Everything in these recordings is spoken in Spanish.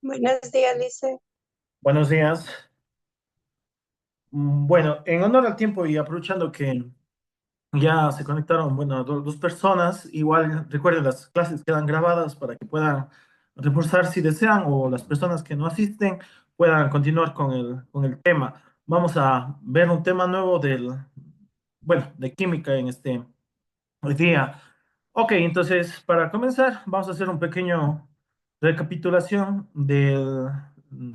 Buenos días, Lice. Buenos días. Bueno, en honor al tiempo y aprovechando que ya se conectaron, bueno, dos personas, igual recuerden, las clases quedan grabadas para que puedan reforzar si desean o las personas que no asisten puedan continuar con el tema. Vamos a ver un tema nuevo bueno, de química en este hoy día. Ok, entonces para comenzar vamos a hacer un pequeño recapitulación del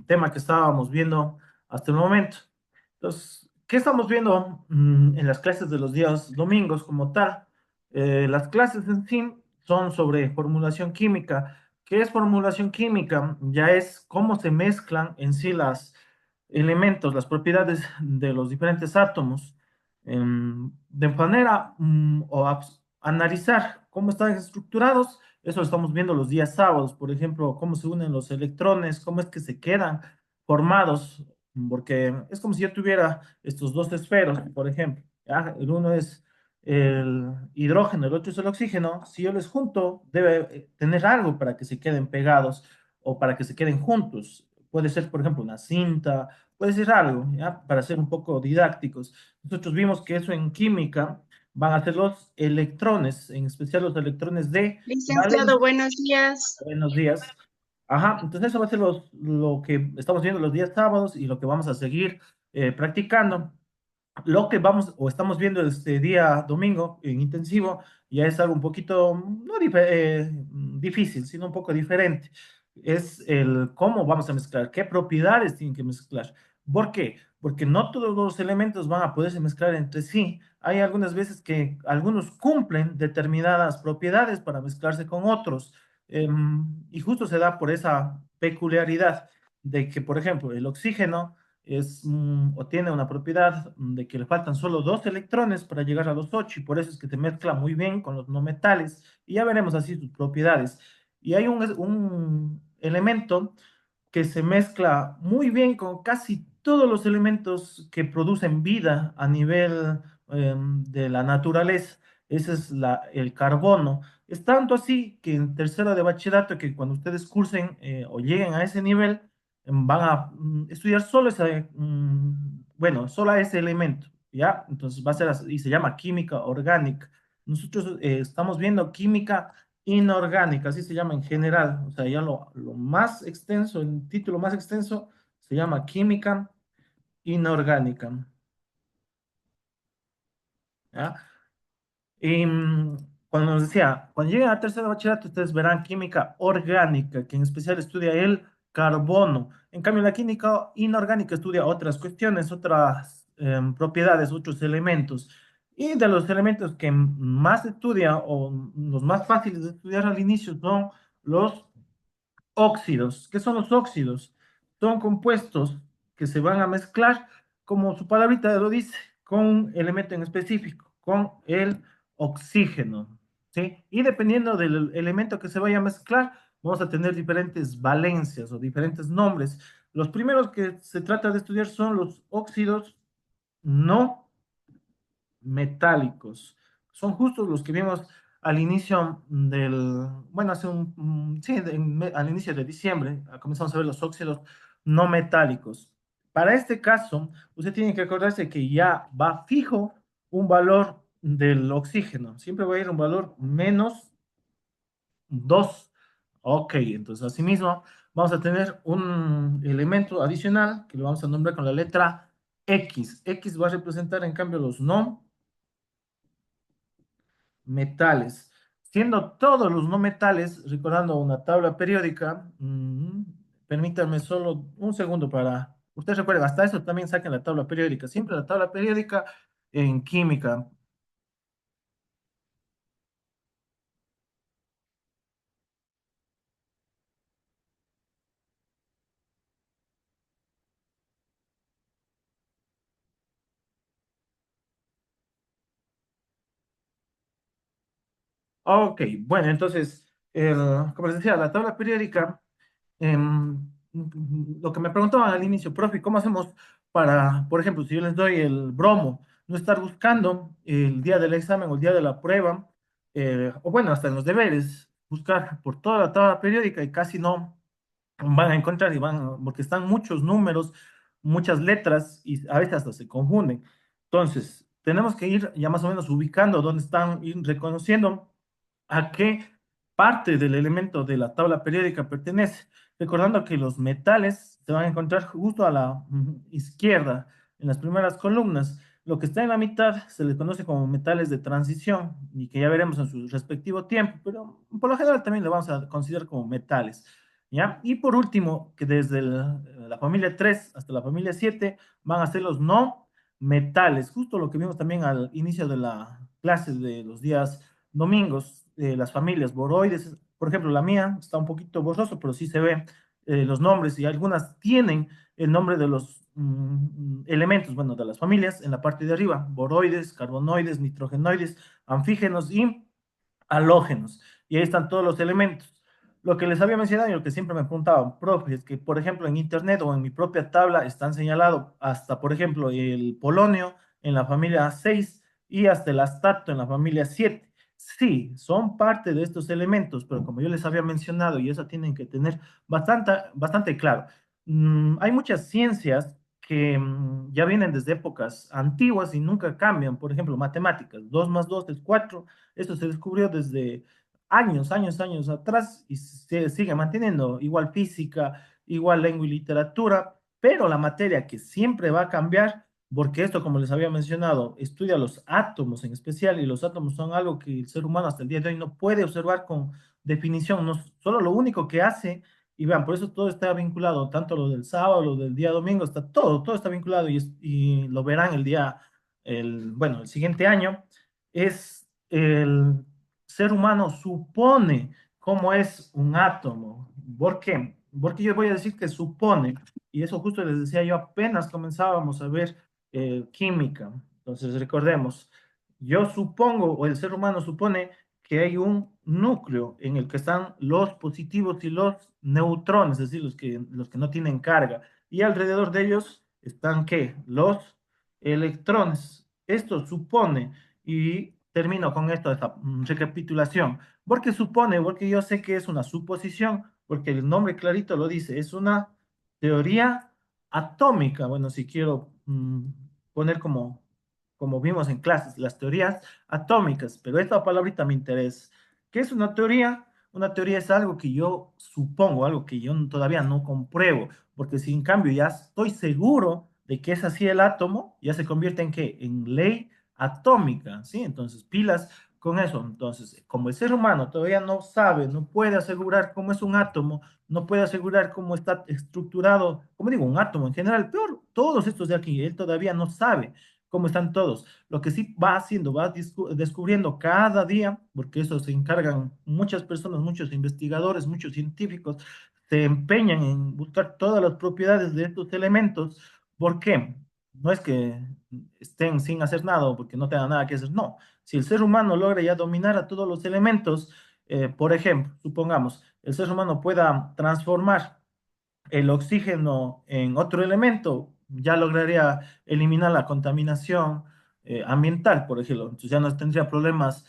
tema que estábamos viendo hasta el momento. Entonces, ¿qué estamos viendo en las clases de los días domingos como tal? Las clases en sí son sobre formulación química. ¿Qué es formulación química? Ya es cómo se mezclan en sí los elementos, las propiedades de los diferentes átomos de manera analizar cómo están estructurados. Eso lo estamos viendo los días sábados, por ejemplo, cómo se unen los electrones, cómo es que se quedan formados, porque es como si yo tuviera estos dos esferos, por ejemplo, ¿ya? El uno es el hidrógeno, el otro es el oxígeno. Si yo les junto, debe tener algo para que se queden pegados o para que se queden juntos. Puede ser, por ejemplo, una cinta, puede ser algo, ¿ya? Para ser un poco didácticos. Nosotros vimos que eso en química van a ser los electrones, en especial los electrones de Licenciado, valencia. buenos días. Buenos días. Ajá, entonces eso va a ser lo que estamos viendo los días sábados y lo que vamos a seguir practicando. Lo que vamos o estamos viendo este día domingo en intensivo ya es algo un poquito, no difícil, sino un poco diferente. Es el cómo vamos a mezclar, qué propiedades tienen que mezclar. ¿Por qué? Porque no todos los elementos van a poderse mezclar entre sí. Hay algunas veces que algunos cumplen determinadas propiedades para mezclarse con otros. Y justo se da por esa peculiaridad de que, por ejemplo, el oxígeno o tiene una propiedad de que le faltan solo dos electrones para llegar a los ocho y por eso es que se mezcla muy bien con los no metales y ya veremos así sus propiedades. Y hay un elemento que se mezcla muy bien con casi todos los elementos que producen vida a nivel de la naturaleza. Ese es el carbono. Es tanto así que en tercero de bachillerato, que cuando ustedes cursen o lleguen a ese nivel, van a estudiar solo bueno, solo a ese elemento, ¿ya? Entonces va a ser así, y se llama química orgánica. Nosotros estamos viendo química inorgánica, así se llama en general, o sea, ya lo más extenso, el título más extenso se llama química inorgánica, ¿ya? Y cuando nos decía, cuando lleguen a tercero de bachillerato, ustedes verán química orgánica, que en especial estudia el carbono. En cambio, la química inorgánica estudia otras cuestiones, otras propiedades, otros elementos. Y de los elementos que más estudia o los más fáciles de estudiar al inicio son los óxidos. ¿Qué son los óxidos? Son compuestos que se van a mezclar, como su palabrita lo dice, con un elemento en específico, con el oxígeno, ¿sí? Y dependiendo del elemento que se vaya a mezclar, vamos a tener diferentes valencias o diferentes nombres. Los primeros que se trata de estudiar son los óxidos no metálicos. Son justos los que vimos al inicio bueno, sí, al inicio de diciembre, comenzamos a ver los óxidos no metálicos. Para este caso, usted tiene que acordarse que ya va fijo un valor del oxígeno. Siempre va a ir un valor menos 2. Ok, entonces asimismo vamos a tener un elemento adicional que lo vamos a nombrar con la letra X. X va a representar en cambio los no metales. Siendo todos los no metales, recordando una tabla periódica, permítanme solo un segundo para, usted recuerda, hasta eso también saquen la tabla periódica, siempre la tabla periódica en química. Ok, bueno, entonces, como les decía, la tabla periódica, lo que me preguntaban al inicio, profe, ¿cómo hacemos para, por ejemplo, si yo les doy el bromo, no estar buscando el día del examen o el día de la prueba, o bueno, hasta en los deberes, buscar por toda la tabla periódica y casi no? van a encontrar y porque están muchos números, muchas letras y a veces hasta se confunden. Entonces, tenemos que ir ya más o menos ubicando dónde están y reconociendo a qué parte del elemento de la tabla periódica pertenece. Recordando que los metales se van a encontrar justo a la izquierda, en las primeras columnas. Lo que está en la mitad se les conoce como metales de transición y que ya veremos en su respectivo tiempo, pero por lo general también le vamos a considerar como metales. ¿Ya? Y por último, que desde la familia 3 hasta la familia 7 van a ser los no metales, justo lo que vimos también al inicio de la clase de los días domingos, las familias boroides, por ejemplo, la mía está un poquito borroso, pero sí se ve los nombres y algunas tienen el nombre de los elementos, bueno, de las familias en la parte de arriba, boroides, carbonoides, nitrogenoides, anfígenos y halógenos. Y ahí están todos los elementos. Lo que les había mencionado y lo que siempre me preguntaban, profe, es que, por ejemplo, en internet o en mi propia tabla están señalados hasta, por ejemplo, el polonio en la familia 6 y hasta el astato en la familia 7. Sí, son parte de estos elementos, pero como yo les había mencionado, y eso tienen que tener bastante claro, hay muchas ciencias que ya vienen desde épocas antiguas y nunca cambian. Por ejemplo, matemáticas, 2 más 2 es 4. Esto se descubrió desde años atrás y se sigue manteniendo. Igual física, igual lengua y literatura, pero la materia que siempre va a cambiar, porque esto, como les había mencionado, estudia los átomos en especial y los átomos son algo que el ser humano hasta el día de hoy no puede observar con definición, no solo lo único que hace. Y vean, por eso todo está vinculado, tanto lo del sábado, lo del día domingo, está todo está vinculado y lo verán bueno, el siguiente año, es el ser humano supone cómo es un átomo. ¿Por qué? Porque yo voy a decir que supone, y eso justo les decía yo apenas comenzábamos a ver química. Entonces recordemos, yo supongo, o el ser humano supone que hay un núcleo en el que están los positivos y los neutrones, es decir, los que no tienen carga, y alrededor de ellos están, ¿qué? Los electrones. Esto supone, y termino con esto, esta recapitulación, porque supone, porque yo sé que es una suposición, porque el nombre clarito lo dice, es una teoría atómica. Bueno, si quiero poner como vimos en clases, las teorías atómicas, pero esta palabrita me interesa. ¿Qué es una teoría? Una teoría es algo que yo supongo, algo que yo todavía no compruebo, porque si en cambio ya estoy seguro de que es así el átomo, ya se convierte en qué? En ley atómica, ¿sí? Entonces, pilas con eso. Entonces, como el ser humano todavía no sabe, no puede asegurar cómo es un átomo, no puede asegurar cómo está estructurado, como digo, un átomo en general, peor, todos estos de aquí, él todavía no sabe cómo están todos. Lo que sí va haciendo, va descubriendo cada día, porque eso se encargan muchas personas, muchos investigadores, muchos científicos, se empeñan en buscar todas las propiedades de estos elementos. ¿Por qué? No es que estén sin hacer nada o porque no tengan nada que hacer, no. Si el ser humano logra ya dominar a todos los elementos, por ejemplo, supongamos, el ser humano pueda transformar el oxígeno en otro elemento, ya lograría eliminar la contaminación ambiental, por ejemplo. Entonces ya no tendría problemas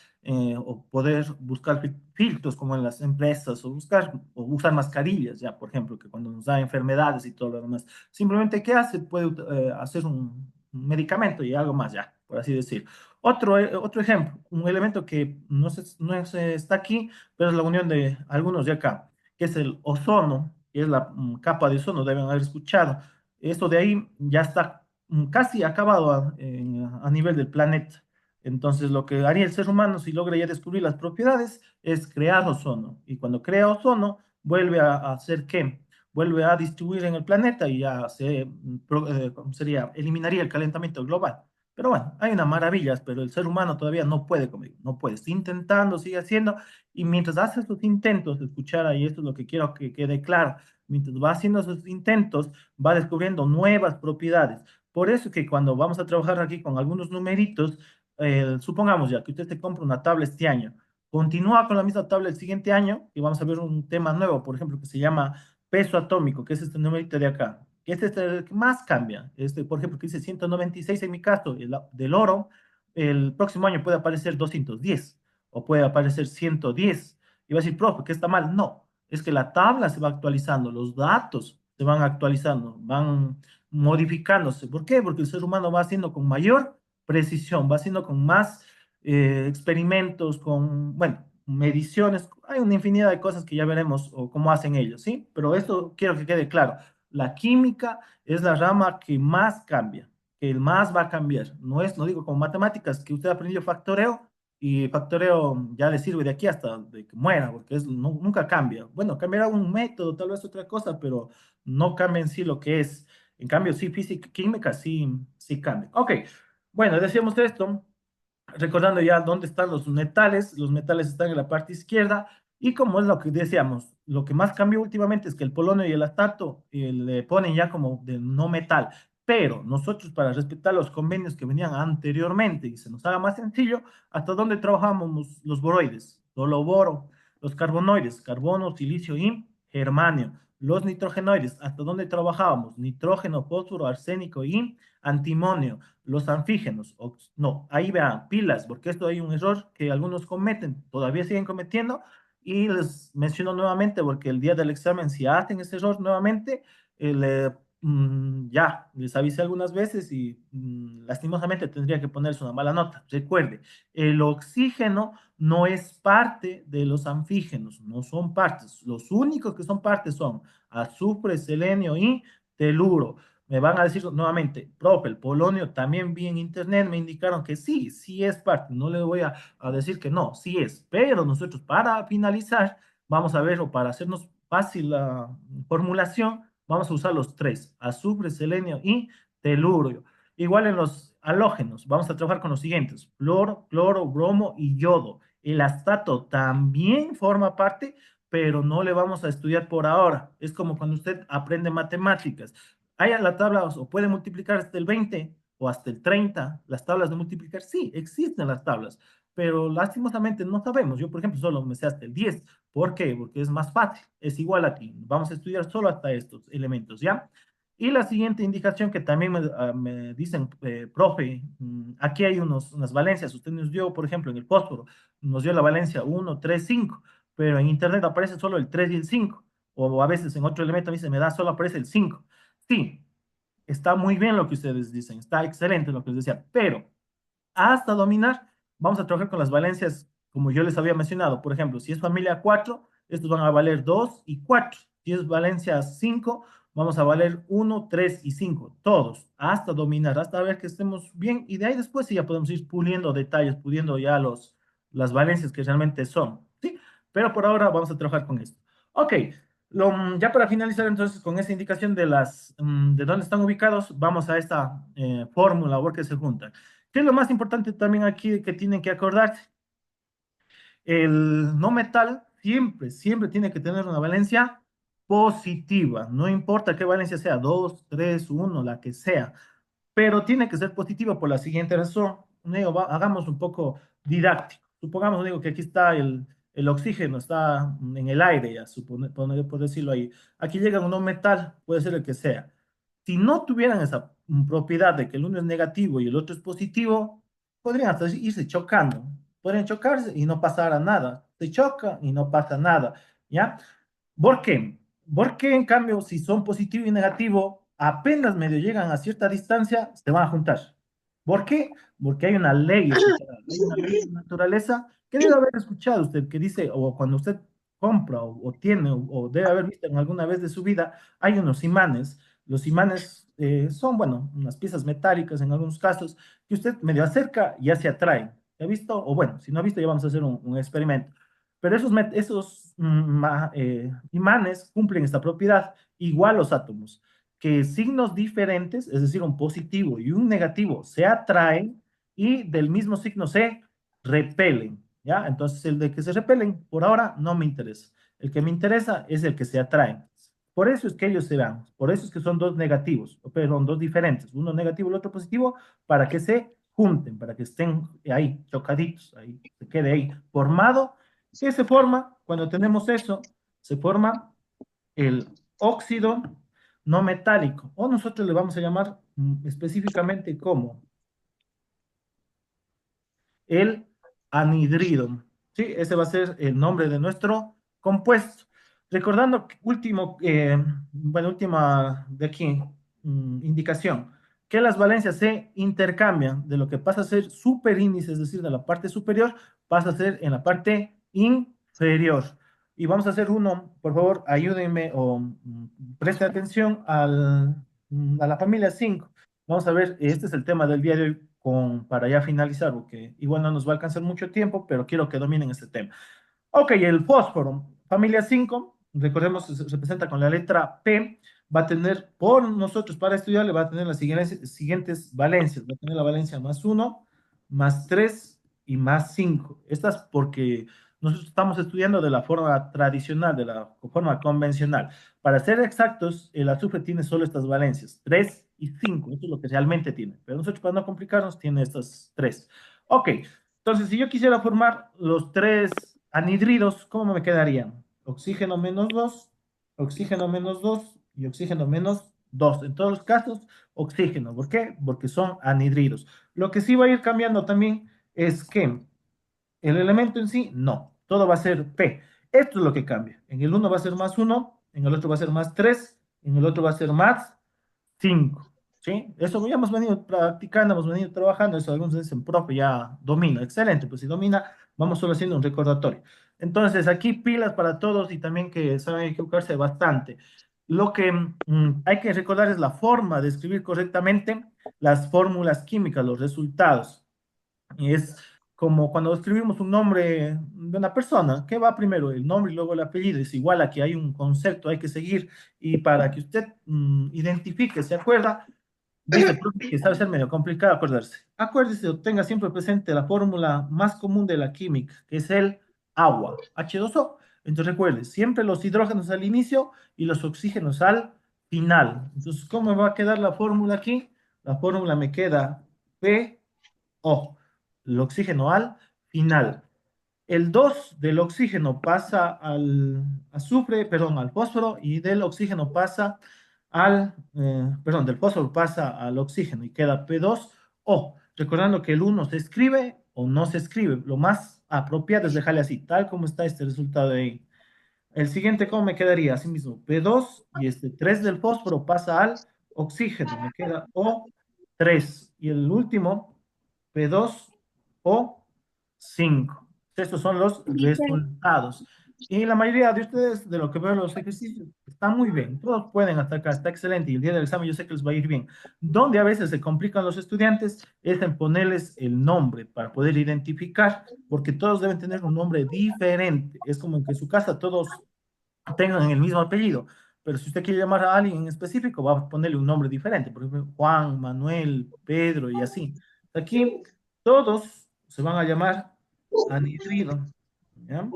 o poder buscar filtros como en las empresas o usar mascarillas, ya, por ejemplo, que cuando nos da enfermedades y todo lo demás. Simplemente, ¿qué hace? Puede hacer un medicamento y algo más, ya, por así decir. Otro ejemplo, un elemento que está aquí, pero es la unión de algunos de acá, que es el ozono, que es la capa de ozono, deben haber escuchado. Esto de ahí ya está casi acabado a nivel del planeta. Entonces, lo que haría el ser humano si logra ya descubrir las propiedades es crear ozono. Y cuando crea ozono, vuelve a hacer qué? Vuelve a distribuir en el planeta y ya ¿cómo sería? Eliminaría el calentamiento global. Pero bueno, hay unas maravillas, pero el ser humano todavía no puede, como digo, no puede. Está intentando, sigue haciendo, y mientras hace sus intentos, escuchar ahí, esto es lo que quiero que quede claro, mientras va haciendo sus intentos, va descubriendo nuevas propiedades. Por eso que cuando vamos a trabajar aquí con algunos numeritos, supongamos ya que usted se compra una tabla este año, continúa con la misma tabla el siguiente año y vamos a ver un tema nuevo, por ejemplo, que se llama peso atómico, que es este numerito de acá, que este es el que más cambia. Este, por ejemplo, que dice 196 en mi caso, del oro, el próximo año puede aparecer 210 o puede aparecer 110. Y va a decir, profe, que está mal. No. es que la tabla se va actualizando, los datos se van actualizando, van modificándose. ¿Por qué? Porque el ser humano va haciendo con mayor precisión, va haciendo con más experimentos, con, bueno, mediciones. Hay una infinidad de cosas que ya veremos o cómo hacen ellos, ¿sí? Pero esto quiero que quede claro. La química es la rama que más cambia, que más va a cambiar. No es, no digo como matemáticas, que usted aprendió factoreo y factoreo ya le sirve de aquí hasta de que muera, porque es, nunca cambia. Bueno, cambiará un método, tal vez otra cosa, pero no cambia en sí lo que es. En cambio, sí, física, química, sí, sí cambia. Ok, bueno, decíamos esto recordando ya dónde están los metales están en la parte izquierda y como es lo que decíamos, lo que más cambió últimamente es que el polonio y el astato le ponen ya como de no metal, pero nosotros para respetar los convenios que venían anteriormente y se nos haga más sencillo, hasta dónde trabajamos los boroides, solo boro, los carbonoides, carbono, silicio y germanio, los nitrogenoides, hasta dónde trabajábamos, nitrógeno, fósforo, arsénico y antimonio, los anfígenos, no, ahí vean, pilas, porque esto hay un error que algunos cometen, todavía siguen cometiendo, y les menciono nuevamente, porque el día del examen, si hacen ese error nuevamente, ya, les avisé algunas veces y lastimosamente tendría que ponerse una mala nota. Recuerde, el oxígeno no es parte de los anfígenos, no son partes. Los únicos que son partes son azufre, selenio y teluro. Me van a decir nuevamente, profe, el polonio también vi en internet, me indicaron que sí, sí es parte, no le voy a decir que no, sí es, pero nosotros para finalizar, vamos a ver, o para hacernos fácil la formulación, vamos a usar los tres, azufre, selenio y teluro. Igual en los halógenos, vamos a trabajar con los siguientes, floro, cloro, bromo y yodo. El astato también forma parte, pero no le vamos a estudiar por ahora. Es como cuando usted aprende matemáticas. Hay en la tabla, o puede multiplicar hasta el 20 o hasta el 30, las tablas de multiplicar, sí, existen las tablas, pero lastimosamente no sabemos. Yo, por ejemplo, solo me sé hasta el 10. ¿Por qué? Porque es más fácil, es igual aquí. Vamos a estudiar solo hasta estos elementos, ¿ya? Y la siguiente indicación que también me dicen, profe, aquí hay unas valencias. Usted nos dio, por ejemplo, en el fósforo, nos dio la valencia 1, 3, 5, pero en internet aparece solo el 3 y el 5. O a veces en otro elemento a mí se me da solo aparece el 5. Sí, está muy bien lo que ustedes dicen, está excelente lo que les decía, pero hasta dominar, vamos a trabajar con las valencias como yo les había mencionado. Por ejemplo, si es familia 4, estos van a valer 2 y 4. Si es valencia 5, vamos a valer 1, 3 y 5. Todos, hasta dominar, hasta ver que estemos bien. Y de ahí después sí ya podemos ir puliendo detalles, puliendo ya las valencias que realmente son. ¿Sí? Pero por ahora vamos a trabajar con esto. Ok, ya para finalizar entonces con esta indicación de dónde están ubicados, vamos a esta fórmula o que se juntan. ¿Qué es lo más importante también aquí que tienen que acordarse? El no metal siempre, siempre tiene que tener una valencia positiva. No importa qué valencia sea, 2, 3, 1, la que sea, pero tiene que ser positiva por la siguiente razón. Digo, hagamos un poco didáctico. Supongamos, digo, que aquí está el oxígeno, está en el aire, ya, por decirlo ahí. Aquí llega un no metal, puede ser el que sea. Si no tuvieran esa propiedad de que el uno es negativo y el otro es positivo, podrían hasta irse chocando. Podrían chocarse y no pasará nada. Se choca y no pasa nada, ¿ya? ¿Por qué? Porque en cambio, si son positivo y negativo, apenas medio llegan a cierta distancia, se van a juntar. ¿Por qué? Porque hay una ley especial, hay una ley de naturaleza que debe haber escuchado usted, que dice, o cuando usted compra o tiene, o debe haber visto en alguna vez de su vida, hay unos imanes. Los imanes son, bueno, unas piezas metálicas en algunos casos, que usted medio acerca y ya se atraen. ¿Ha visto? O bueno, si no ha visto, ya vamos a hacer un experimento. Pero esos imanes cumplen esta propiedad, igual los átomos, que signos diferentes, es decir, un positivo y un negativo, se atraen y del mismo signo se repelen, ¿ya? Entonces, el de que se repelen, por ahora no me interesa. El que me interesa es el que se atraen. Por eso es que ellos se dan, por eso es que son dos negativos, perdón, dos diferentes, uno negativo y el otro positivo, para que se junten, para que estén ahí, chocaditos, ahí, se quede ahí formado. ¿Qué se forma? Cuando tenemos eso, se forma el óxido no metálico, o nosotros le vamos a llamar específicamente como el anhidrido. ¿Sí? Ese va a ser el nombre de nuestro compuesto. Recordando, bueno, última de aquí, indicación, que las valencias se intercambian de lo que pasa a ser superíndice, es decir, de la parte superior, pasa a ser en la parte inferior. Y vamos a hacer uno, por favor, ayúdenme o preste atención a la familia 5. Vamos a ver, este es el tema del día de hoy para ya finalizar, porque igual no nos va a alcanzar mucho tiempo, pero quiero que dominen este tema. Ok, el fósforo, familia 5, recordemos, se representa con la letra P, va a tener, por nosotros para estudiarle, va a tener las siguientes valencias. Va a tener la valencia más uno, más 3 y más 5. Estas porque nosotros estamos estudiando de la forma tradicional, de la forma convencional. Para ser exactos, el azufre tiene solo estas valencias, 3 y 5. Esto es lo que realmente tiene. Pero nosotros, para no complicarnos, tiene estas tres. Ok, entonces, si yo quisiera formar los tres anhidridos, ¿cómo me quedarían? Oxígeno menos 2, oxígeno menos 2 y oxígeno menos 2. En todos los casos, oxígeno. ¿Por qué? Porque son anhidridos. Lo que sí va a ir cambiando también es que el elemento en sí, no. Todo va a ser P. Esto es lo que cambia. En el uno va a ser más uno, en el otro va a ser más 3, en el otro va a ser más 5, ¿sí? Eso ya hemos venido practicando, hemos venido trabajando, eso algunos dicen, profe, ya domina, excelente, pues si domina, vamos solo haciendo un recordatorio. Entonces, aquí pilas para todos y también que saben equivocarse bastante. Lo que hay que recordar es la forma de escribir correctamente las fórmulas químicas, los resultados. Y es como cuando escribimos un nombre de una persona, ¿qué va primero? El nombre y luego el apellido. Es igual, aquí hay un concepto, hay que seguir. Y para que usted identifique, se acuerda, dice el profe que sabe ser medio complicado acordarse. Acuérdese o tenga siempre presente la fórmula más común de la química, que es el agua, H2O. Entonces recuerde, siempre los hidrógenos al inicio y los oxígenos al final. Entonces, ¿cómo me va a quedar la fórmula aquí? La fórmula me queda PO, el oxígeno al final. El 2 del oxígeno pasa al azufre, perdón, al fósforo, y del oxígeno pasa perdón, del fósforo pasa al oxígeno y queda P2O. Recordando que el uno se escribe o no se escribe. Lo más apropiado es dejarle así, tal como está este resultado de ahí. El siguiente, ¿cómo me quedaría? Así mismo, P2 y este 3 del fósforo pasa al oxígeno, me queda O3. Y el último, P2 O5. Estos son los resultados. Y la mayoría de ustedes, de lo que veo en los ejercicios, están muy bien. Todos pueden hasta acá, está excelente. Y el día del examen yo sé que les va a ir bien. Donde a veces se complican los estudiantes es en ponerles el nombre para poder identificar, porque todos deben tener un nombre diferente. Es como en que en su casa todos tengan el mismo apellido, pero si usted quiere llamar a alguien en específico, va a ponerle un nombre diferente, por ejemplo, Juan, Manuel, Pedro y así. Aquí todos se van a llamar anhidrido, ¿ya?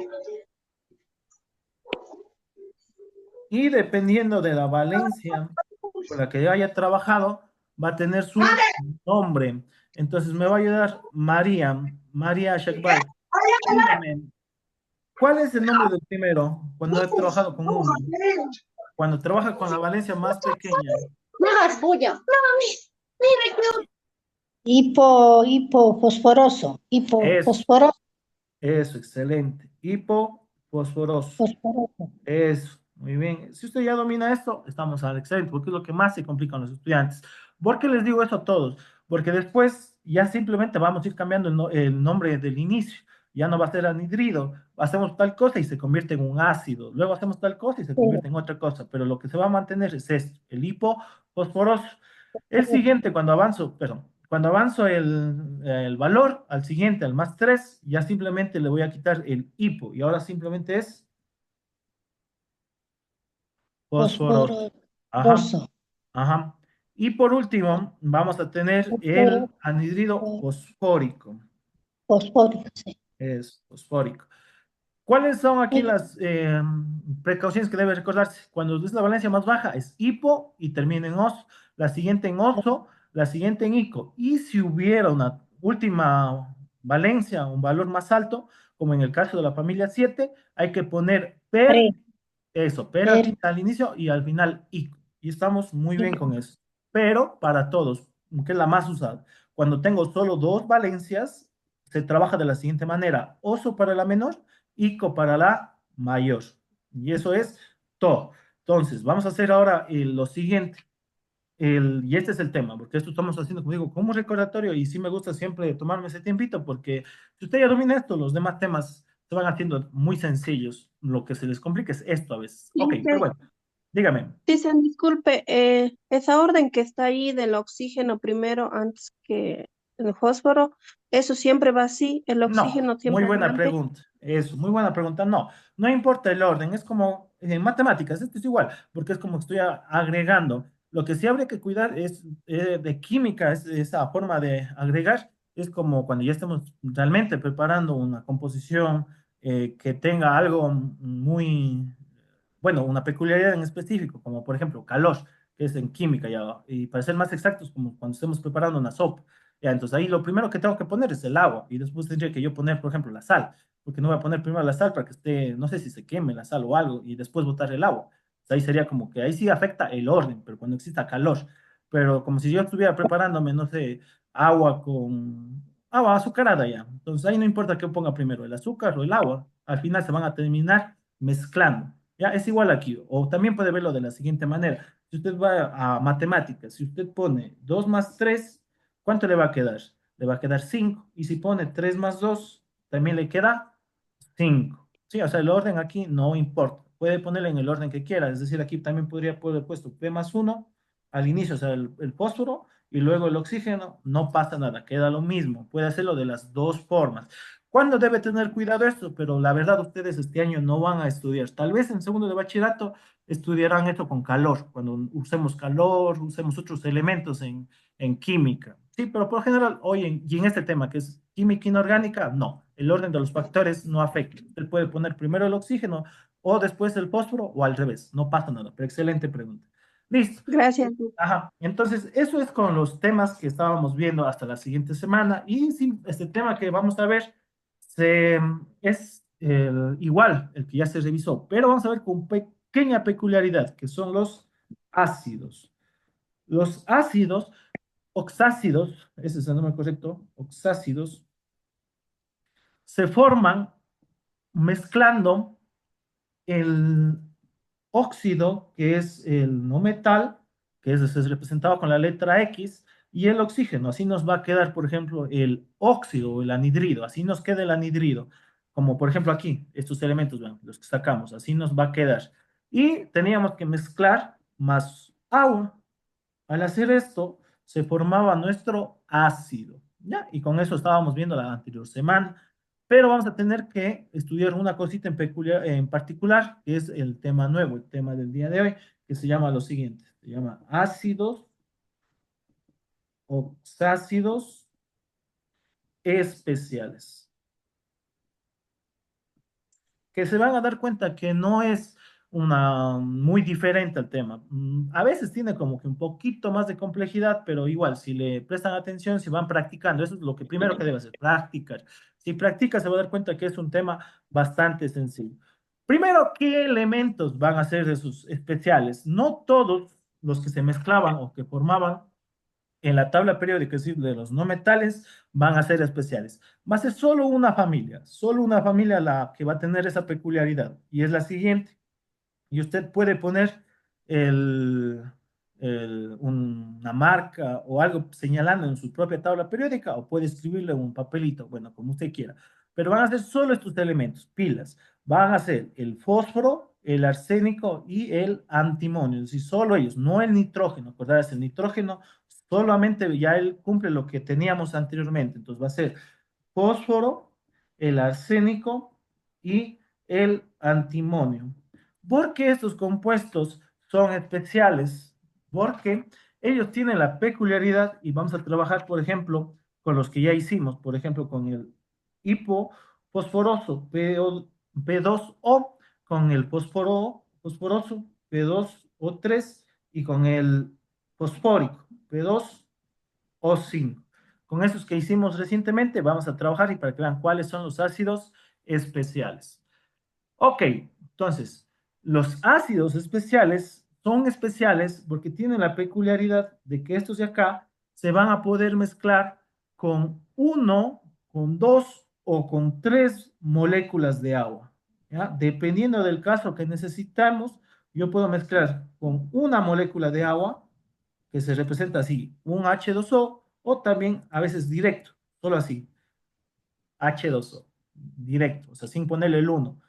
Y dependiendo de la valencia con la que haya trabajado, va a tener su nombre. Entonces me va a ayudar María, María Shakbal. Dígame, ¿cuál es el nombre del primero cuando he trabajado con uno? Cuando trabaja con la valencia más pequeña. No hagas bulla. Hipofosforoso, Es, hipofosforoso, eso, excelente. Hipofosforoso. fosforoso. Eso, muy bien. Si usted ya domina esto, estamos al excelente, porque es lo que más se complica a los estudiantes. ¿Por qué les digo eso a todos? Porque después ya simplemente vamos a ir cambiando el nombre del inicio. Ya no va a ser anhidrido. Hacemos tal cosa y se convierte en un ácido. Luego hacemos tal cosa y se convierte en otra cosa. Pero lo que se va a mantener es esto, el hipofosforoso. El siguiente, cuando avanzo, perdón, cuando avanzo el valor al siguiente, al más 3 ya simplemente le voy a quitar el hipo y ahora simplemente es fosforoso. Fosforoso, Ajá, ajá. Y por último, vamos a tener el anhidrido fosfórico. fosfórico, sí. Es fosfórico. ¿Cuáles son aquí las precauciones que debe recordarse? Cuando es la valencia más baja es hipo y termina en oso, la siguiente en oso, la siguiente en ico. Y si hubiera una última valencia, un valor más alto, como en el caso de la familia 7, hay que poner per, Pre, eso, per per, al inicio y al final ico. Y estamos muy bien con eso. Pero para todos, que es la más usada, cuando tengo solo dos valencias, se trabaja de la siguiente manera: oso para la menor, ICO para la mayor. Y eso es todo. Entonces, vamos a hacer ahora lo siguiente. Y este es el tema, porque esto estamos haciendo, como digo, como un recordatorio y sí me gusta siempre tomarme ese tiempito, porque si usted ya domina esto, los demás temas se van haciendo muy sencillos. Lo que se les complica es esto a veces. Ok, pero Dice, bueno, dígame. dicen, disculpe, esa orden que está ahí del oxígeno primero antes que el fósforo, ¿eso siempre va así? ¿El No, oxígeno muy siempre buena adelante? pregunta. Eso, muy buena pregunta. No, no importa el orden, es como en matemáticas, esto es igual, porque es como que estoy agregando. Lo que sí habría que cuidar es de química, es esa forma de agregar, es como cuando ya estemos realmente preparando una composición que tenga algo muy, bueno, una peculiaridad en específico, como por ejemplo calor, que es en química ya, y para ser más exactos, como cuando estemos preparando una sopa. Ya, entonces ahí lo primero que tengo que poner es el agua y después tendría que yo poner, por ejemplo, la sal, porque no voy a poner primero la sal para que esté, no sé si se queme la sal o algo y después botar el agua. Entonces, ahí sería como que ahí sí afecta el orden, pero cuando exista calor. Pero como si yo estuviera preparándome, no sé, agua con agua azucarada ya. Entonces ahí no importa qué ponga primero, el azúcar o el agua, al final se van a terminar mezclando. Ya es igual aquí. O también puede verlo de la siguiente manera. Si usted va a matemáticas, si usted pone 2 más 3, ¿cuánto le va a quedar? Le va a quedar 5. Y si pone 3 más 2, también le queda 5. Sí, o sea, el orden aquí no importa. Puede ponerle en el orden que quiera. Es decir, aquí también podría poner puesto P más 1 al inicio, o sea, el fósforo y luego el oxígeno. No pasa nada, queda lo mismo. Puede hacerlo de las dos formas. ¿Cuándo debe tener cuidado esto? Pero la verdad, ustedes este año no van a estudiar. Tal vez en segundo de bachillerato estudiarán esto con calor, cuando usemos calor, usemos otros elementos en química. Sí, pero por general, hoy y en este tema que es química inorgánica, no. El orden de los factores no afecta. Usted puede poner primero el oxígeno o después el fósforo o al revés. No pasa nada. Pero excelente pregunta. Listo. Gracias. Ajá. Entonces, eso es con los temas que estábamos viendo hasta la siguiente semana. Y sí, este tema que vamos a ver es igual, el que ya se revisó, pero vamos a ver con pequeña peculiaridad, que son los ácidos. Los ácidos oxácidos, ese es el nombre correcto, oxácidos, se forman mezclando el óxido, que es el no metal, es representado con la letra X, y el oxígeno. Así nos va a quedar, por ejemplo, el óxido o el anhidrido. Así nos queda el anhidrido. Como por ejemplo aquí, estos elementos, bueno, los que sacamos, así nos va a quedar. Y teníamos que mezclar más agua. Al hacer esto, se formaba nuestro ácido, ¿ya? Y con eso estábamos viendo la anterior semana, pero vamos a tener que estudiar una cosita en particular, que es el tema nuevo, el tema del día de hoy, que se llama lo siguiente, se llama ácidos, oxácidos especiales. Que se van a dar cuenta que no es una muy diferente al tema. A veces tiene como que un poquito más de complejidad, pero igual, si le prestan atención, si van practicando, eso es lo que primero que debe hacer, practicar. Si practica, se va a dar cuenta que es un tema bastante sencillo. Primero, ¿qué elementos van a ser de sus especiales? No todos los que se mezclaban o que formaban en la tabla periódica, es decir, de los no metales, van a ser especiales. Va a ser solo una familia la que va a tener esa peculiaridad, y es la siguiente. Y usted puede poner el, una marca o algo señalando en su propia tabla periódica, o puede escribirle en un papelito, bueno, como usted quiera. Pero van a ser solo estos elementos, pilas. Van a ser el fósforo, el arsénico y el antimonio, es decir, solo ellos, no el nitrógeno. Acordarás, el nitrógeno solamente ya él cumple lo que teníamos anteriormente. Entonces va a ser fósforo, el arsénico y el antimonio. ¿Por qué estos compuestos son especiales? Porque ellos tienen la peculiaridad, y vamos a trabajar, por ejemplo, con los que ya hicimos, por ejemplo, con el hipofosforoso P2O, con el fosforoso P2O3 y con el fosfórico P2O5. Con esos que hicimos recientemente, vamos a trabajar y para que vean cuáles son los ácidos especiales. Ok, entonces, los ácidos especiales son especiales porque tienen la peculiaridad de que estos de acá se van a poder mezclar con uno, con dos o con tres moléculas de agua. ¿Ya? Dependiendo del caso que necesitamos, yo puedo mezclar con una molécula de agua, que se representa así, un H2O, o también a veces directo, solo así, H2O, directo, o sea, sin ponerle el 1.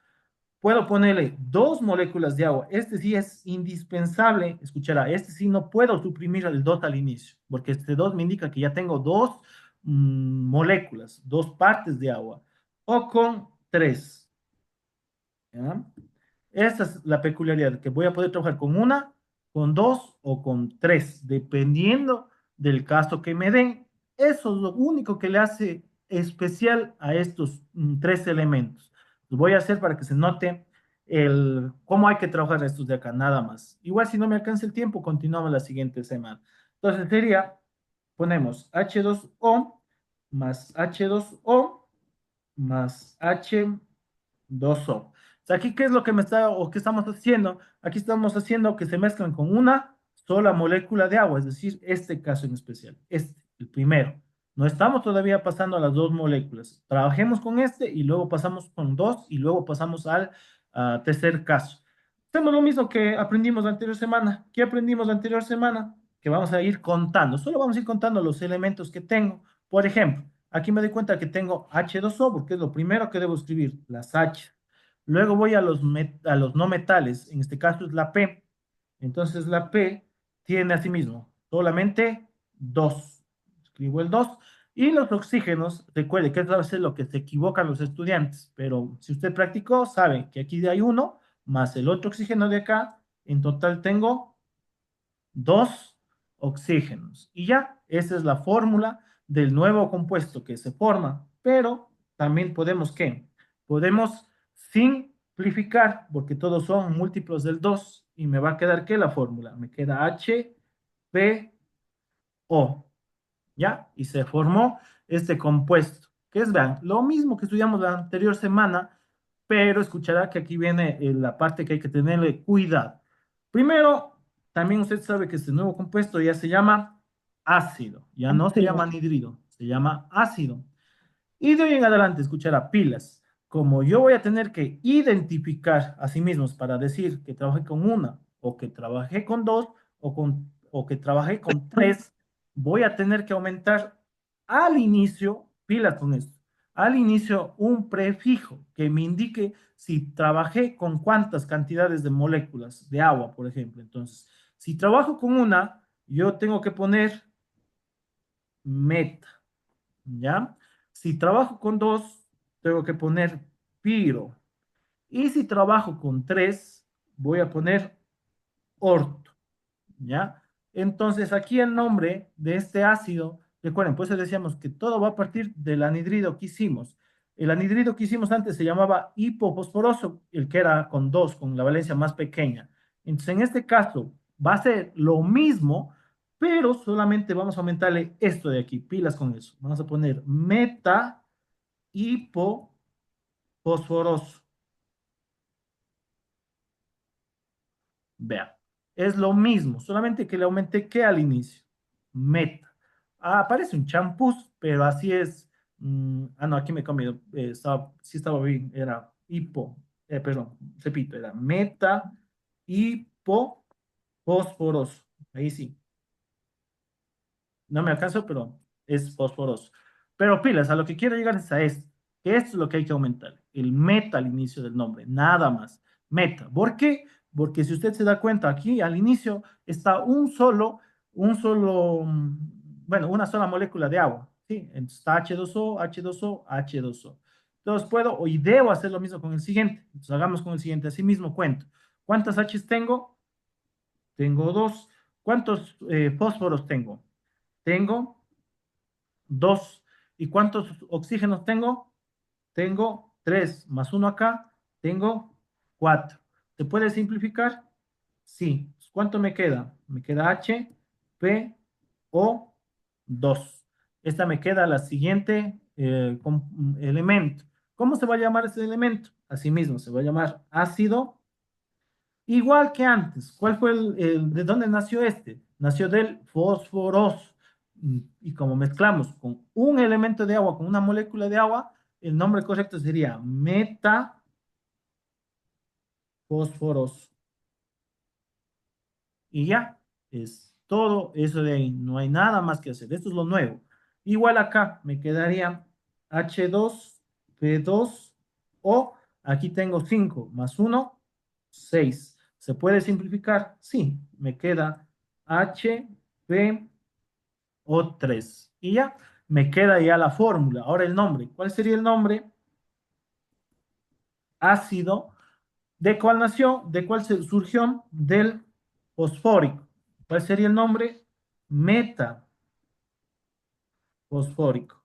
Puedo ponerle dos moléculas de agua. Este sí es indispensable. Escuchará, este sí no puedo suprimir el 2 al inicio, porque este 2 me indica que ya tengo dos moléculas, dos partes de agua. O con tres. ¿Ya? Esta es la peculiaridad, que voy a poder trabajar con una, con dos o con tres, dependiendo del caso que me den. Eso es lo único que le hace especial a estos tres elementos. Lo voy a hacer para que se note cómo hay que trabajar estos de acá, nada más. Igual si no me alcanza el tiempo, continuamos la siguiente semana. Entonces sería, ponemos H2O más H2O más H2O. O sea, aquí, ¿qué es lo que me está o qué estamos haciendo? Aquí estamos haciendo que se mezclan con una sola molécula de agua, es decir, este caso en especial, este, el primero. No estamos todavía pasando a las dos moléculas. Trabajemos con este y luego pasamos con dos y luego pasamos al tercer caso. Hacemos lo mismo que aprendimos la anterior semana. ¿Qué aprendimos la anterior semana? Que vamos a ir contando. Solo vamos a ir contando los elementos que tengo. Por ejemplo, aquí me doy cuenta que tengo H2O porque es lo primero que debo escribir, las H. Luego voy a a los no metales, en este caso es la P. Entonces la P tiene asimismo solamente 2. Escribo el 2. Y los oxígenos, recuerde que eso es lo que se equivocan los estudiantes, pero si usted practicó, sabe que aquí hay uno más el otro oxígeno de acá. En total tengo dos oxígenos. Y ya, esa es la fórmula del nuevo compuesto que se forma. Pero también podemos, ¿qué? Podemos simplificar, porque todos son múltiplos del 2. Y me va a quedar, ¿qué? La fórmula. Me queda H, P, O. ¿Ya? Y se formó este compuesto. Que es, vean, lo mismo que estudiamos la anterior semana, pero escuchará que aquí viene la parte que hay que tenerle cuidado. Primero, también usted sabe que este nuevo compuesto ya se llama ácido, ya no se llama anhidrido, se llama ácido. Y de hoy en adelante escuchará pilas. Como yo voy a tener que identificar a sí mismos para decir que trabajé con una, o que trabajé con dos, o que trabajé con tres, voy a tener que aumentar al inicio, pilas con esto, al inicio un prefijo que me indique si trabajé con cuántas cantidades de moléculas de agua, por ejemplo. Entonces, si trabajo con una, yo tengo que poner meta. ¿Ya? Si trabajo con dos, tengo que poner piro. Y si trabajo con tres, voy a poner orto. ¿Ya? Entonces, aquí el nombre de este ácido, recuerden, pues decíamos que todo va a partir del anhidrido que hicimos. El anhidrido que hicimos antes se llamaba hipofosforoso, el que era con dos, con la valencia más pequeña. Entonces, en este caso, va a ser lo mismo, pero solamente vamos a aumentarle esto de aquí, pilas con eso. Vamos a poner meta hipofosforoso. Vea, es lo mismo, solamente que le aumenté que al inicio. Meta. Aparece un champús, pero así es. No, aquí me he comido. Sí estaba bien, era perdón, repito, era meta hipofosforoso. Ahí sí. No me alcanzo, pero es fosforoso. Pero pilas, a lo que quiero llegar es a esto, que esto es lo que hay que aumentar, el meta al inicio del nombre, nada más. Meta. ¿Por qué? Porque si usted se da cuenta, aquí al inicio está bueno, una sola molécula de agua, ¿sí? Entonces está H2O, H2O, H2O. Entonces puedo y debo hacer lo mismo con el siguiente. Entonces hagamos con el siguiente, así mismo cuento. ¿Cuántas H's tengo? Tengo dos. ¿Cuántos fósforos tengo? Tengo dos. ¿Y cuántos oxígenos tengo? Tengo tres, más uno acá, tengo cuatro. ¿Se puede simplificar? Sí. ¿Cuánto me queda? Me queda H, P, O, 2. Esta me queda la siguiente elemento. ¿Cómo se va a llamar este elemento? Asimismo, se va a llamar ácido. Igual que antes, ¿cuál fue de dónde nació este? Nació del fósforos. Y como mezclamos con un elemento de agua, con una molécula de agua, el nombre correcto sería metafósforos. y ya, es todo eso de ahí, no hay nada más que hacer, esto es lo nuevo. Igual acá me quedaría H2, P2, o aquí tengo 5 más 1, 6. ¿Se puede simplificar? Sí, me queda H, P, O3. Y ya, me queda ya la fórmula. Ahora el nombre. ¿Cuál sería el nombre? Ácido. ¿De cuál nació? ¿De cuál surgió? Del fosfórico. ¿Cuál sería el nombre? Metafosfórico.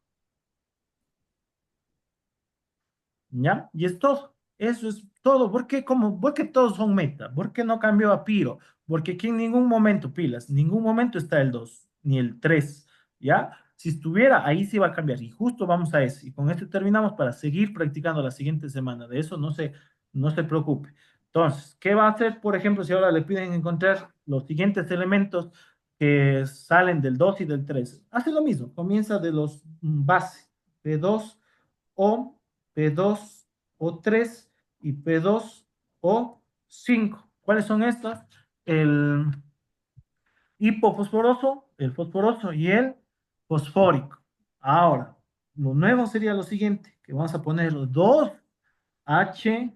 ¿Ya? Y es todo. Eso es todo. ¿Por qué? ¿Cómo? ¿Por qué todos son meta? ¿Por qué no cambió a Piro? Porque aquí en ningún momento, pilas, en ningún momento está el 2 ni el 3. ¿Ya? Si estuviera, ahí sí va a cambiar. Y justo vamos a eso. Y con esto terminamos para seguir practicando la siguiente semana. De eso no se preocupe. Entonces, ¿qué va a hacer, por ejemplo, si ahora le piden encontrar los siguientes elementos que salen del 2 y del 3? Hace lo mismo. Comienza de los base, de 2 o P2 o 3 y P2 o 5. ¿Cuáles son estas? El hipofosforoso, el fosforoso y el fosfórico. Ahora, lo nuevo sería lo siguiente, que vamos a poner 2H,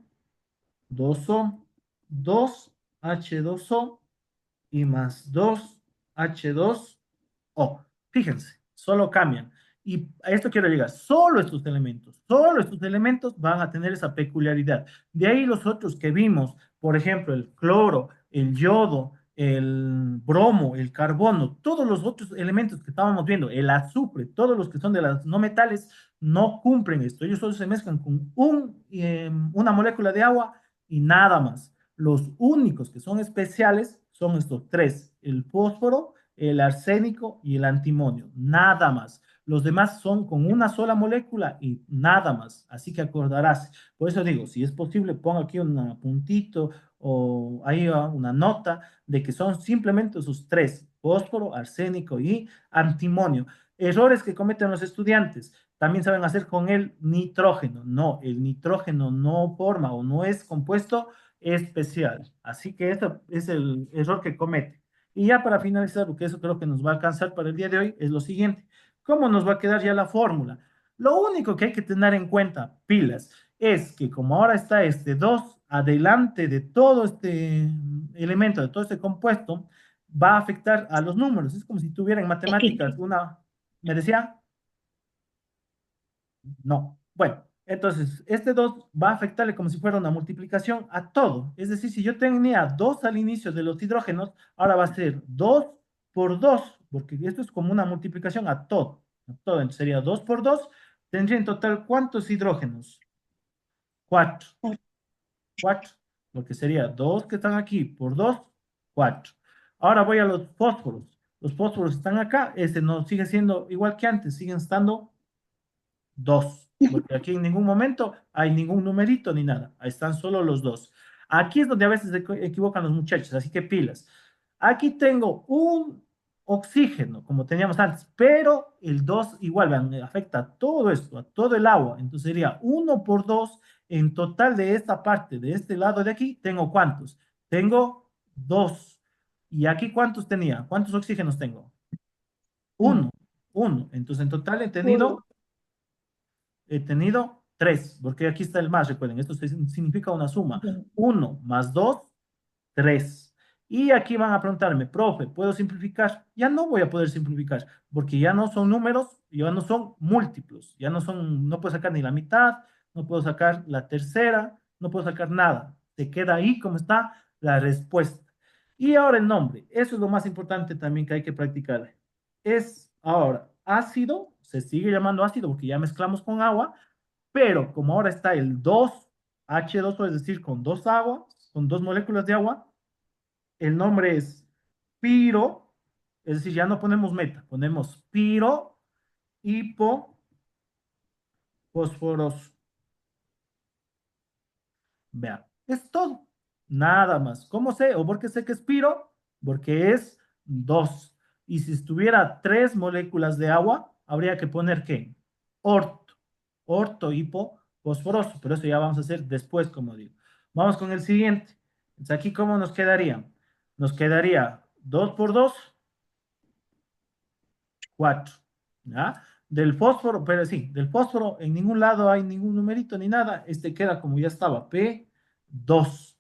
2O, 2H2O y más 2H2O. Fíjense, solo cambian. Y a esto quiero llegar. Solo estos elementos van a tener esa peculiaridad. De ahí los otros que vimos, por ejemplo, el cloro, el yodo, el bromo, el carbono, todos los otros elementos que estábamos viendo, el azufre, todos los que son de las no metales, no cumplen esto. Ellos solo se mezclan con una molécula de agua y nada más. Los únicos que son especiales son estos tres, el fósforo, el arsénico y el antimonio, nada más. Los demás son con una sola molécula y nada más. Así que acordarás. Por eso digo, si es posible, pongo aquí un puntito o ahí una nota de que son simplemente esos tres, fósforo, arsénico y antimonio. Errores que cometen los estudiantes. También saben hacer con el nitrógeno. No, el nitrógeno no forma o no es compuesto especial. Así que este es el error que comete. Y ya para finalizar, porque eso creo que nos va a alcanzar para el día de hoy, es lo siguiente. ¿Cómo nos va a quedar ya la fórmula? Lo único que hay que tener en cuenta, pilas, es que como ahora está este 2 adelante de todo este elemento, de todo este compuesto, va a afectar a los números. Es como si tuviera en Es que matemáticas una, ¿me decía? No. Bueno, entonces, este 2 va a afectarle como si fuera una multiplicación a todo. Es decir, si yo tenía 2 al inicio de los hidrógenos, ahora va a ser 2 por 2, porque esto es como una multiplicación a todo. A todo. Entonces sería 2 por 2. Tendría en total, ¿cuántos hidrógenos? 4. 4. Porque sería 2 que están aquí por 2, 4. Ahora voy a los fósforos. Los fósforos están acá. Este no sigue siendo igual que antes, siguen estando 2, porque aquí en ningún momento hay ningún numerito ni nada, ahí están solo los dos. Aquí es donde a veces se equivocan los muchachos, así que pilas. Aquí tengo un oxígeno, como teníamos antes, pero el 2 igual, vean, afecta a todo esto, a todo el agua, entonces sería 1 por 2, en total de esta parte, de este lado de aquí, ¿tengo cuántos? Tengo 2. ¿Y aquí cuántos tenía? ¿Cuántos oxígenos tengo? uno, 1, 1. Entonces en total Uno. he tenido 3, porque aquí está el más, recuerden, esto significa una suma. uno, 1 más 2, 3. Y aquí van a preguntarme, profe, ¿puedo simplificar? Ya no voy a poder simplificar, porque ya no son números, ya no son múltiplos, ya no son, no puedo sacar ni la mitad, no puedo sacar la tercera, no puedo sacar nada. Se queda ahí como está la respuesta. Y ahora el nombre, eso es lo más importante también que hay que practicar. Es ahora ácido, se sigue llamando ácido porque ya mezclamos con agua, pero como ahora está el 2H2O, es decir, con dos aguas, con dos moléculas de agua, el nombre es piro, es decir, ya no ponemos meta, ponemos piro hipofosforoso. Vean, es todo, nada más. ¿Cómo sé? ¿O por qué sé que es piro? Porque es 2. Y si estuviera 3 moléculas de agua, habría que poner ¿qué? Orto, orto hipofosforoso, pero eso ya vamos a hacer después, como digo. Vamos con el siguiente. Entonces, aquí, ¿cómo nos quedaría? Nos quedaría 2 por 2, 4. ¿Ya? Del fósforo, pero sí, del fósforo en ningún lado hay ningún numerito ni nada. Este queda como ya estaba, P2.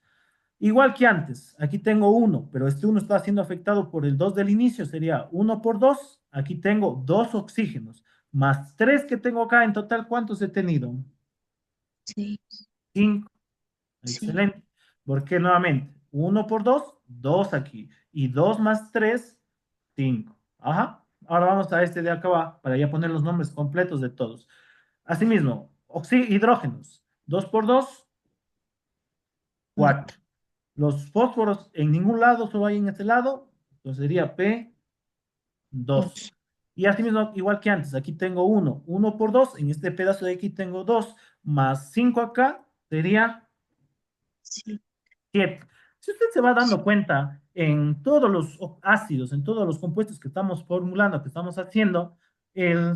Igual que antes, aquí tengo 1, pero este 1 está siendo afectado por el 2 del inicio, sería 1 por 2. Aquí tengo 2 oxígenos, más 3 que tengo acá. En total, ¿cuántos he tenido? Sí, 5. sí. Excelente. Porque nuevamente, 1 por 2, 2 aquí. Y 2 más 3, 5. Ajá. Ahora vamos a este de acá para ya poner los nombres completos de todos. Asimismo, hidrógenos. 2 por 2, 4. Los fósforos en ningún lado, solo hay en este lado. Entonces sería P2. Dos. Y asimismo, igual que antes, aquí tengo 1. 1 por 2, en este pedazo de aquí tengo 2. Más 5 acá sería Sí, 7. Si usted se va sí, dando cuenta en todos los ácidos, en todos los compuestos que estamos formulando, que estamos haciendo, el-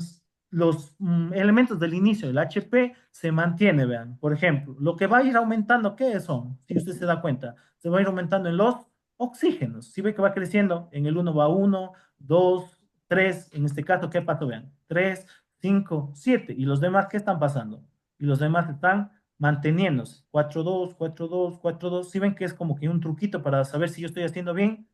los elementos del inicio, el HP, se mantiene, vean. Por ejemplo, lo que va a ir aumentando, ¿qué son? Si usted se da cuenta, se va a ir aumentando en los oxígenos. Si ve que va creciendo, en el uno va uno, 2, 3, en este caso, ¿qué pasó? Vean, 3, 5, 7. ¿Y los demás qué están pasando? Y los demás están manteniéndose. 4-2, 4-2, 4-2. Si ven que es como que un truquito para saber si yo estoy haciendo bien,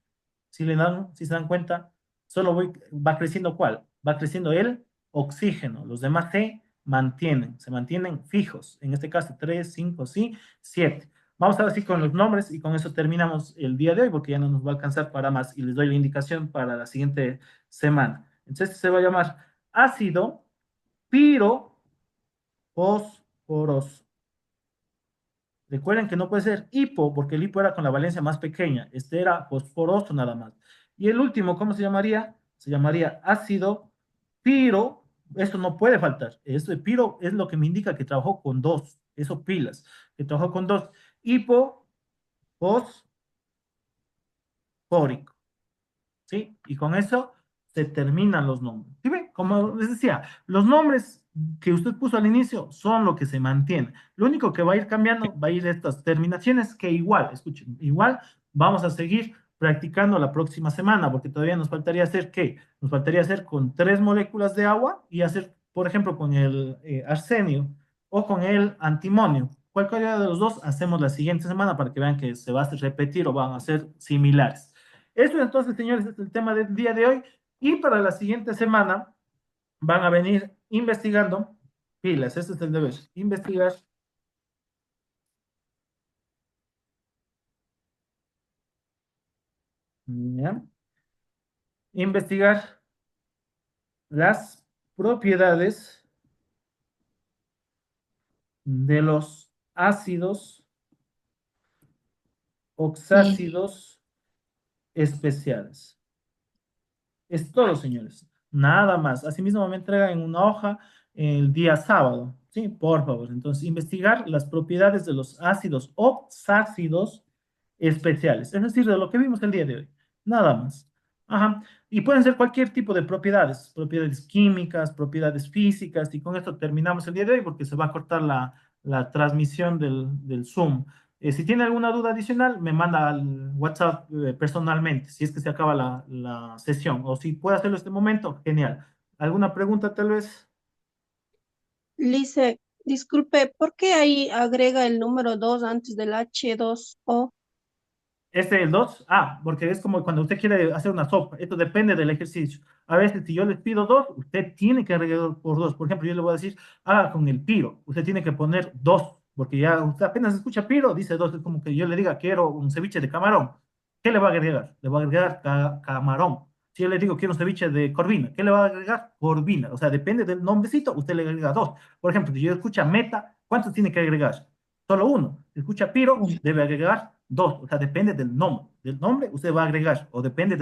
si se dan cuenta, va creciendo ¿cuál? Va creciendo el oxígeno. Los demás se mantienen fijos. En este caso, 3, 5, sí, 7. Vamos a ver si con los nombres y con eso terminamos el día de hoy porque ya no nos va a alcanzar para más y les doy la indicación para la siguiente semana. Entonces, este se va a llamar ácido pirofosforoso. Recuerden que no puede ser hipo, porque el hipo era con la valencia más pequeña. Este era fosforoso nada más. Y el último, ¿cómo se llamaría? Se llamaría ácido piro. Esto no puede faltar. Esto de piro es lo que me indica que trabajó con dos. Eso pilas. Que trabajó con dos. Hipo, fosfórico. ¿Sí? Y con eso se terminan los nombres. ¿Sí ve? Como les decía, los nombres que usted puso al inicio son lo que se mantiene. Lo único que va a ir cambiando va a ir estas terminaciones que igual, escuchen, igual vamos a seguir practicando la próxima semana, porque todavía nos faltaría hacer ¿qué? Nos faltaría hacer con 3 moléculas de agua y hacer, por ejemplo, con el arsenio o con el antimonio. Cualquiera de los dos hacemos la siguiente semana para que vean que se va a repetir o van a ser similares. Eso entonces, señores, es el tema del día de hoy. Y para la siguiente semana van a venir investigando pilas. Ese es el deber. Investigar. ¿Ya? Investigar las propiedades de los ácidos sí. oxácidos especiales. Es todo, señores. Nada más. Asimismo, me entregan en una hoja el día sábado. Sí, por favor. Entonces, investigar las propiedades de los ácidos oxácidos especiales. Es decir, de lo que vimos el día de hoy. Nada más. Ajá. Y pueden ser cualquier tipo de propiedades químicas, propiedades físicas. Y con esto terminamos el día de hoy porque se va a cortar la transmisión del Zoom. Si tiene alguna duda adicional, me manda al WhatsApp personalmente, si es que se acaba la sesión, o si puede hacerlo en este momento, genial. ¿Alguna pregunta tal vez? Lice, disculpe, ¿por qué ahí agrega el número 2 antes del H2O? El 2, porque es como cuando usted quiere hacer una sopa, esto depende del ejercicio. A veces, si yo les pido 2, usted tiene que agregar por 2. Por ejemplo, yo le voy a decir, haga con el piro, usted tiene que poner 2, porque ya usted apenas escucha piro, dice 2. Es como que yo le diga, quiero un ceviche de camarón. ¿Qué le va a agregar? Le va a agregar camarón. Si yo le digo, quiero un ceviche de corvina, ¿qué le va a agregar? Corvina. O sea, depende del nombrecito, usted le agrega 2. Por ejemplo, si yo escucha meta, ¿cuántos tiene que agregar? Solo uno. Si escucha piro, Uno. debe agregar 2. O sea, depende del nombre. Del nombre usted va a agregar, o depende de